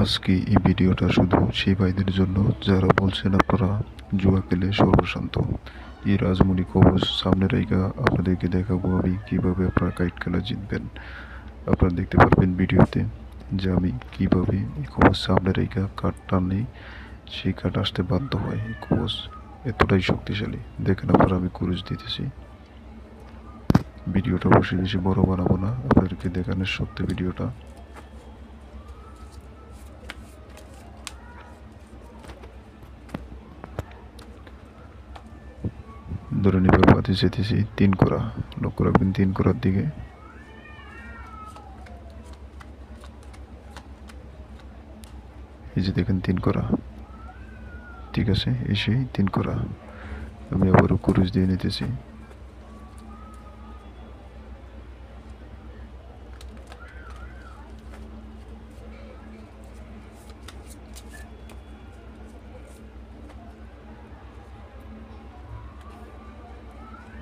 আজকে এই ভিডিওটা শুধু সেই ভাইদের জন্য যারা বলছেন আপনারা জুয়া খেলে সর্বশান্ত। এই রাজমণি কবচ সামনে রেখা আপনাদেরকে দেখাবো আমি কীভাবে আপনারা কাইট খেলা জিতবেন। আপনারা দেখতে পারবেন ভিডিওতে যে আমি কীভাবে এই কবচ সামনে রেখা কাঠ টানলেই সেই কাঠ আসতে বাধ্য হয়। এই কবচ এতটাই শক্তিশালী, দেখেন আপনারা আমি কুরুশ দিতেছি। ভিডিওটা অবশ্যই বেশি বড় বানাবো না, আপনাদেরকে দেখানোর সত্যি ভিডিওটা। ধরে নিবার পাতে যেতেছি 3 করা, লক্ষ্য রাখবেন 3 করার দিকে। এই যে দেখেন 3 করা, ঠিক আছে, এসেই 3 করা। আমি আবারও কুরুশ দিয়ে নিতেছি।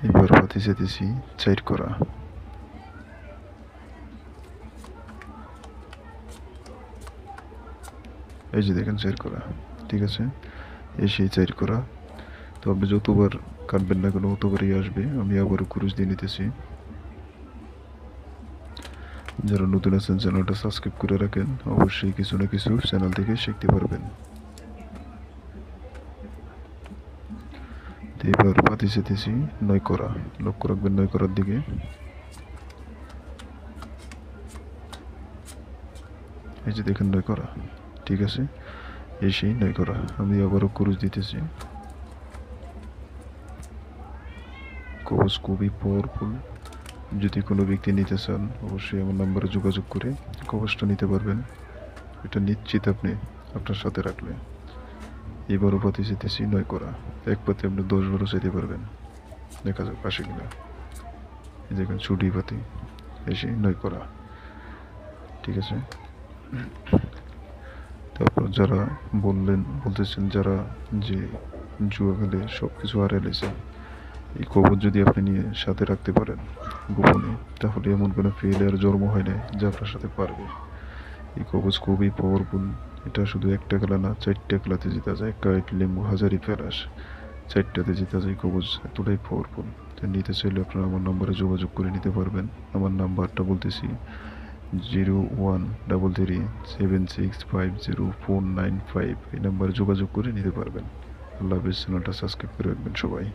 এবার পাতে যেতেছি 4 করা। এই যে দেখেন 4 করা, ঠিক আছে, এসেই 4 করা। তো আপনি যতবার কাটবেন না কেন ততবারই আসবে। আমি আবারও কুরুশ দিয়ে নিতেছি। যারা নতুন আছেন চ্যানেলটা সাবস্ক্রাইব করে রাখেন, অবশ্যই কিছু না কিছু চ্যানেল থেকে শিখতে পারবেন। এবার পাতি যেতেছি 9 করা, লক্ষ্য রাখবেন 9 করার দিকে। এই যে দেখেন 9 করা, ঠিক আছে, এসেই 9 করা। আমি আবারও কুরুশ দিতেছি। কবচ খুবই পাওয়ারফুল। যদি কোনো ব্যক্তি নিতে চান অবশ্যই আমার নাম্বারে যোগাযোগ করে কবচটা নিতে পারবেন। এটা নিশ্চিত আপনি আপনার সাথে রাখলে। এবারও পাতি যেতেছি 9 করা, এক পাতে আপনি 10 বারও যেতে পারবেন। দেখা যাক আসে কিনা। এই দেখেন ছুটি পাতি, এসে 9 করা, ঠিক আছে। তারপর যারা বলতেছেন যারা যে জুয়া খেলে সব কিছু হারিয়ে লেছে, এই কবচ যদি আপনি নিয়ে সাথে রাখতে পারেন গোপনে, তাহলে এমন কোনো ফেলিয়ার জন্ম হয় না যে আপনার সাথে পারবে। এই কবচ খুবই পাওয়ারফুল। এটা শুধু একটা খেলা না, 4টা খেলাতে জেতা যায়। কাইট, লেম্বু, হাজারি, ফেরাস, 4টাতে জেতা যায়। কবচ এতটাই পাওয়ারফুল। তো নিতে চাইলে আপনারা আমার নাম্বারে যোগাযোগ করে নিতে পারবেন। আমার নাম্বারটা বলতেছি 0133765049 এই নাম্বারে যোগাযোগ করে নিতে পারবেন। আল্লাহ হাফেজ। চ্যানেলটা সাবস্ক্রাইব করে রাখবেন সবাই।